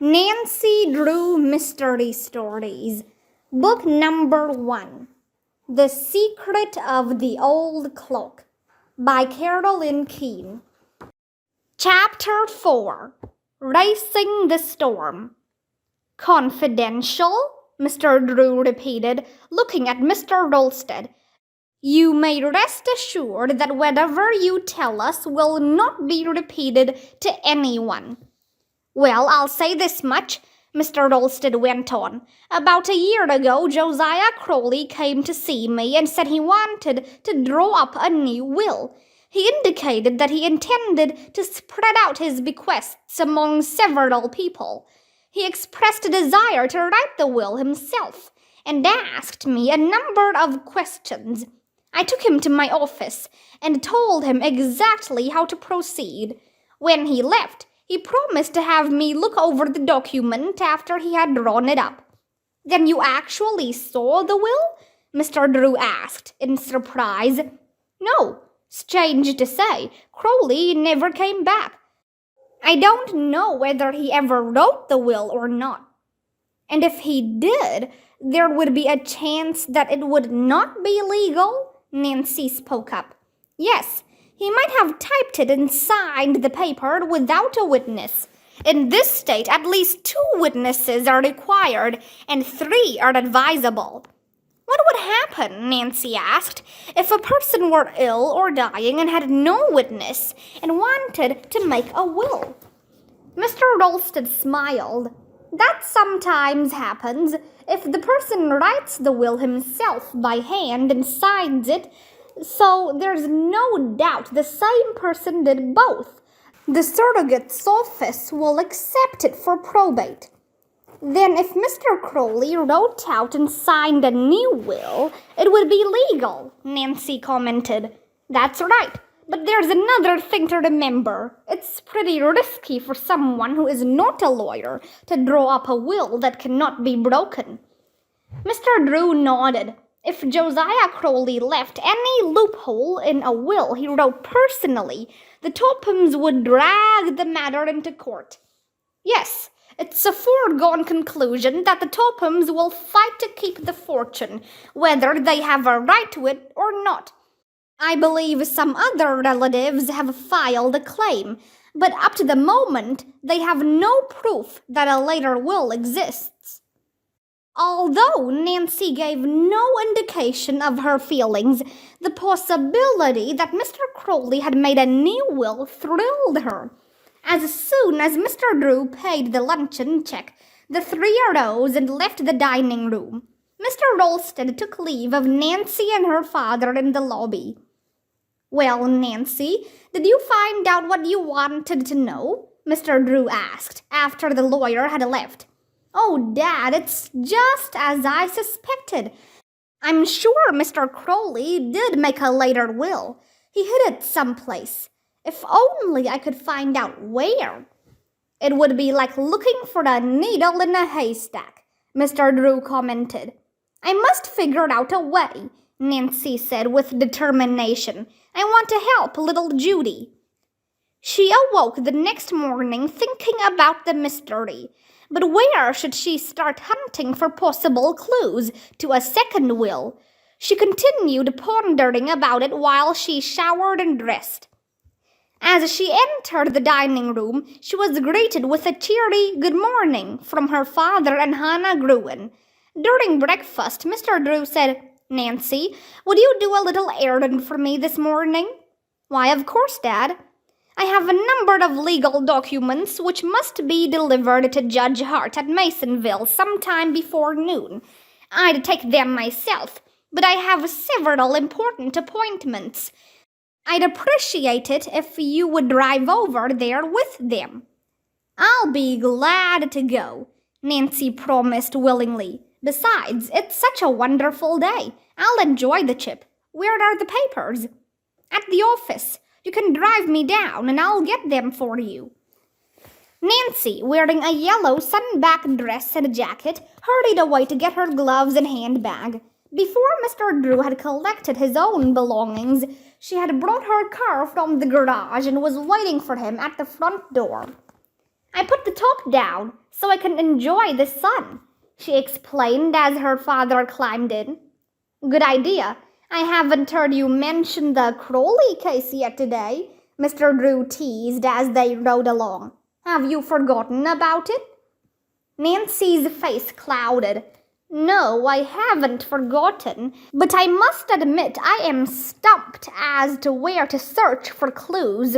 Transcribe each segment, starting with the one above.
Nancy Drew Mystery Stories, Book Number 1, The Secret of the Old Clock, by Carolyn Keene. Chapter 4, Racing the Storm. Confidential? Mr. Drew repeated, looking at Mr. Rolsted. You may rest assured that whatever you tell us will not be repeated to anyone. Well, I'll say this much, Mr. Rolsted went on. About a year ago, Josiah Crowley came to see me and said he wanted to draw up a new will. He indicated that he intended to spread out his bequests among several people. He expressed a desire to write the will himself and asked me a number of questions. I took him to my office and told him exactly how to proceed. When he left, he promised to have me look over the document after he had drawn it up. Then you actually saw the will? Mr. Drew asked in surprise. No, strange to say, Crowley never came back. I don't know whether he ever wrote the will or not. And if he did, there would be a chance that it would not be legal? Nancy spoke up. Yes, he might have typed it and signed the paper without a witness. In this state, at least 2 witnesses are required and 3 are advisable. What would happen, Nancy asked, if a person were ill or dying and had no witness and wanted to make a will? Mr. Rolsted smiled. That sometimes happens. If the person writes the will himself by hand and signs it, so there's no doubt the same person did both. The surrogate's office will accept it for probate. Then if Mr. Crowley wrote out and signed a new will, it would be legal, Nancy commented. That's right. But there's another thing to remember. It's pretty risky for someone who is not a lawyer to draw up a will that cannot be broken. Mr. Drew nodded. If Josiah Crowley left any loophole in a will he wrote personally, the Tophams would drag the matter into court. Yes, it's a foregone conclusion that the Tophams will fight to keep the fortune, whether they have a right to it or not. I believe some other relatives have filed a claim, but up to the moment, they have no proof that a later will exists. Although Nancy gave no indication of her feelings, the possibility that Mr. Crowley had made a new will thrilled her. As soon as Mr. Drew paid the luncheon check, the 3 arose and left the dining room. Mr. Rolsted took leave of Nancy and her father in the lobby. Well, Nancy, did you find out what you wanted to know? Mr. Drew asked, after the lawyer had left. Oh, Dad, it's just as I suspected. I'm sure Mr. Crowley did make a later will. He hid it someplace. If only I could find out where. It would be like looking for a needle in a haystack, Mr. Drew commented. I must figure out a way, Nancy said with determination. I want to help little Judy. She awoke the next morning thinking about the mystery. But where should she start hunting for possible clues to a second will? She continued pondering about it while she showered and dressed. As she entered the dining room, she was greeted with a cheery good morning from her father and Hannah Gruen. During breakfast, Mr. Drew said, Nancy, would you do a little errand for me this morning? Why, of course, Dad. I have a number of legal documents which must be delivered to Judge Hart at Masonville sometime before noon. I'd take them myself, but I have several important appointments. I'd appreciate it if you would drive over there with them. I'll be glad to go, Nancy promised willingly. Besides, it's such a wonderful day. I'll enjoy the trip. Where are the papers? At the office. You can drive me down and I'll get them for you. Nancy, wearing a yellow sun-backed dress and jacket, hurried away to get her gloves and handbag. Before Mr. Drew had collected his own belongings, she had brought her car from the garage and was waiting for him at the front door. I put the top down so I can enjoy the sun, she explained as her father climbed in. Good idea. I haven't heard you mention the Crowley case yet today, Mr. Drew teased as they rode along. Have you forgotten about it? Nancy's face clouded. No, I haven't forgotten, but I must admit I am stumped as to where to search for clues.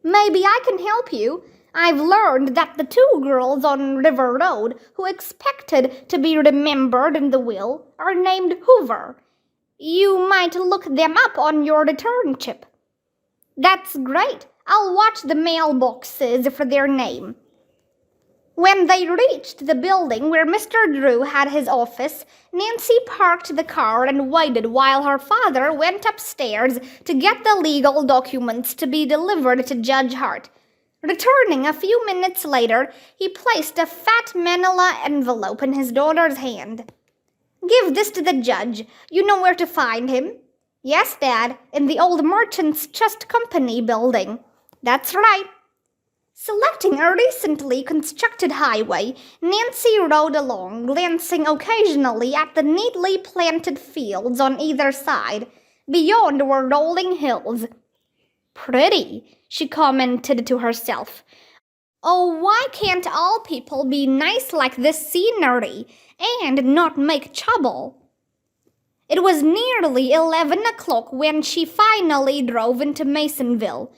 Maybe I can help you. I've learned that the two girls on River Road who expected to be remembered in the will are named Hoover. You might look them up on your return trip. That's great. I'll watch the mailboxes for their name. When they reached the building where Mr. Drew had his office, Nancy parked the car and waited while her father went upstairs to get the legal documents to be delivered to Judge Hart. Returning a few minutes later, he placed a fat manila envelope in his daughter's hand. Give this to the judge. You know where to find him? Yes, Dad, in the old Merchants Trust Company building. That's right. Selecting a recently constructed highway, Nancy rode along, glancing occasionally at the neatly planted fields on either side. Beyond were rolling hills. Pretty, she commented to herself. Oh, why can't all people be nice like this scenery and not make trouble? It was nearly 11 o'clock when she finally drove into Masonville.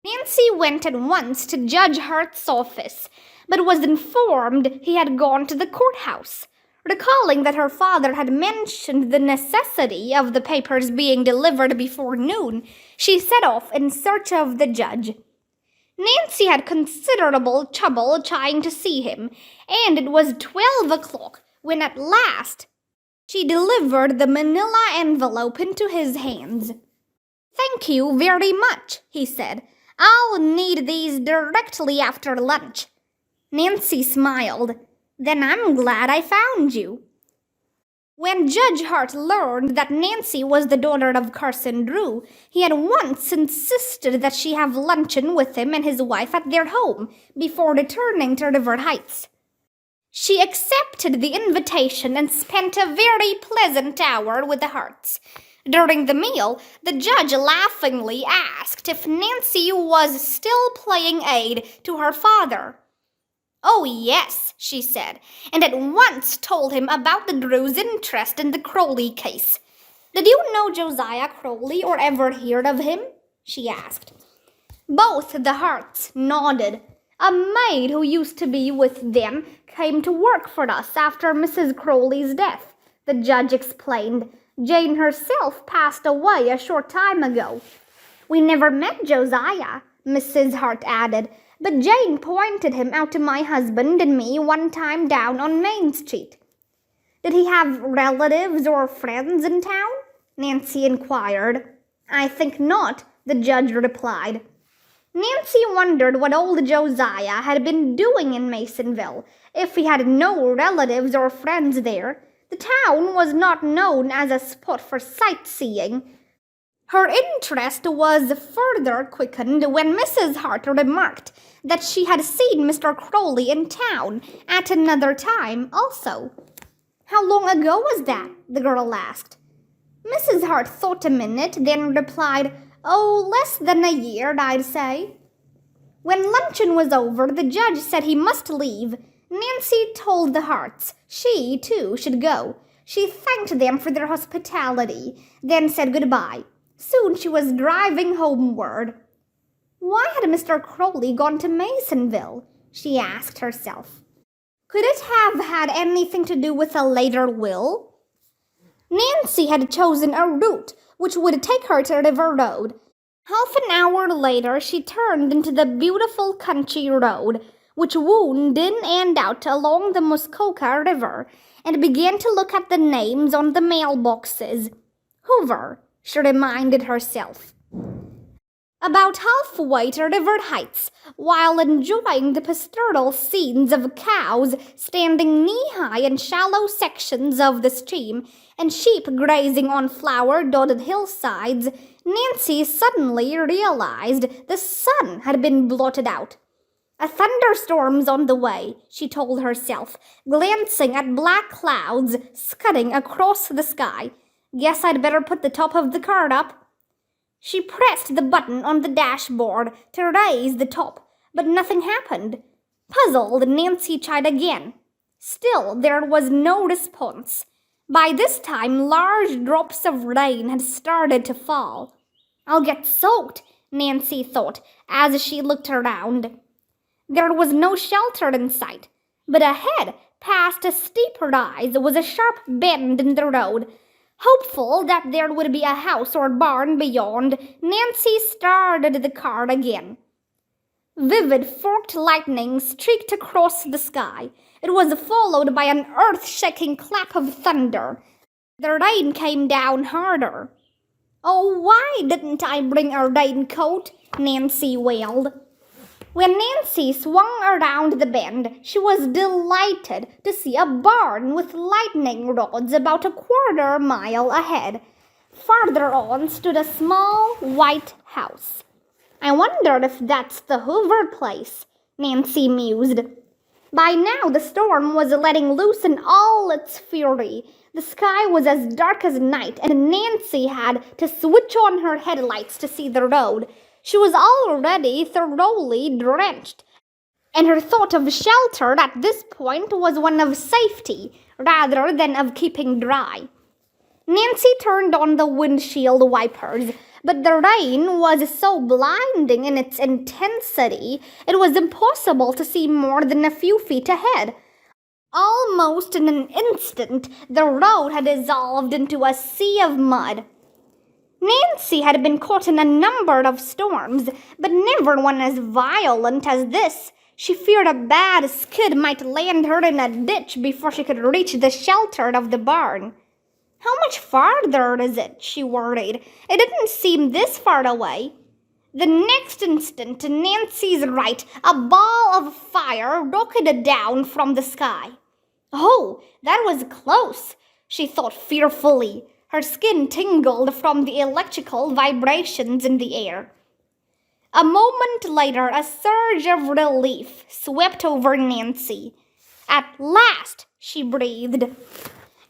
Nancy went at once to Judge Hart's office, but was informed he had gone to the courthouse. Recalling that her father had mentioned the necessity of the papers being delivered before noon, she set off in search of the judge. Nancy had considerable trouble trying to see him, and it was 12 o'clock when at last she delivered the manila envelope into his hands. Thank you very much, he said. I'll need these directly after lunch. Nancy smiled. Then I'm glad I found you. When Judge Hart learned that Nancy was the daughter of Carson Drew, he at once insisted that she have luncheon with him and his wife at their home before returning to River Heights. She accepted the invitation and spent a very pleasant hour with the Harts. During the meal, the judge laughingly asked if Nancy was still playing aid to her father. Oh, yes, she said, and at once told him about the Drews' interest in the Crowley case. Did you know Josiah Crowley or ever heard of him? She asked. Both the Harts nodded. A maid who used to be with them came to work for us after Mrs. Crowley's death, the judge explained. Jane herself passed away a short time ago. We never met Josiah, Mrs. Hart added, but Jane pointed him out to my husband and me one time down on Main Street. Did he have relatives or friends in town? Nancy inquired. I think not, the judge replied. Nancy wondered what old Josiah had been doing in Masonville, if he had no relatives or friends there. The town was not known as a spot for sightseeing. Her interest was further quickened when Mrs. Hart remarked that she had seen Mr. Crowley in town at another time also. How long ago was that? The girl asked. Mrs. Hart thought a minute, then replied, Oh, less than a year, I'd say. When luncheon was over, the judge said he must leave. Nancy told the Harts she, too, should go. She thanked them for their hospitality, then said goodbye. Soon she was driving homeward. Why had Mr. Crowley gone to Masonville? She asked herself. Could it have had anything to do with a later will? Nancy had chosen a route which would take her to River Road. Half an hour later, she turned into the beautiful country road, which wound in and out along the Muskoka River, and began to look at the names on the mailboxes. Hoover, she reminded herself. About halfway to River Heights, while enjoying the pastoral scenes of cows standing knee-high in shallow sections of the stream and sheep grazing on flower-dotted hillsides, Nancy suddenly realized the sun had been blotted out. A thunderstorm's on the way, she told herself, glancing at black clouds scudding across the sky. Guess I'd better put the top of the car up. She pressed the button on the dashboard to raise the top, but nothing happened. Puzzled, Nancy tried again. Still, there was no response. By this time, large drops of rain had started to fall. I'll get soaked, Nancy thought as she looked around. There was no shelter in sight, but ahead, past a steep rise, was a sharp bend in the road. Hopeful that there would be a house or barn beyond, Nancy started the car again. Vivid forked lightning streaked across the sky. It was followed by an earth-shaking clap of thunder. The rain came down harder. "Oh, why didn't I bring a raincoat?" Nancy wailed. When Nancy swung around the bend, she was delighted to see a barn with lightning rods about a quarter mile ahead. Farther on stood a small white house. "I wonder if that's the Hoover place," Nancy mused. By now the storm was letting loose in all its fury. The sky was as dark as night, and Nancy had to switch on her headlights to see the road. She was already thoroughly drenched, and her thought of shelter at this point was one of safety rather than of keeping dry. Nancy turned on the windshield wipers, but the rain was so blinding in its intensity, it was impossible to see more than a few feet ahead. Almost in an instant, the road had dissolved into a sea of mud. Nancy had been caught in a number of storms, but never one as violent as this. She feared a bad skid might land her in a ditch before she could reach the shelter of the barn. "How much farther is it?" she worried. "It didn't seem this far away." The next instant, Nancy's right, a ball of fire rocketed down from the sky. "Oh, that was close," she thought fearfully. Her skin tingled from the electrical vibrations in the air. A moment later, a surge of relief swept over Nancy. "At last," she breathed.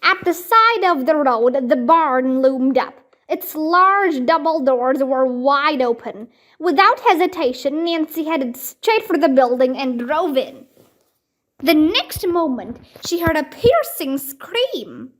At the side of the road, the barn loomed up. Its large double doors were wide open. Without hesitation, Nancy headed straight for the building and drove in. The next moment, she heard a piercing scream.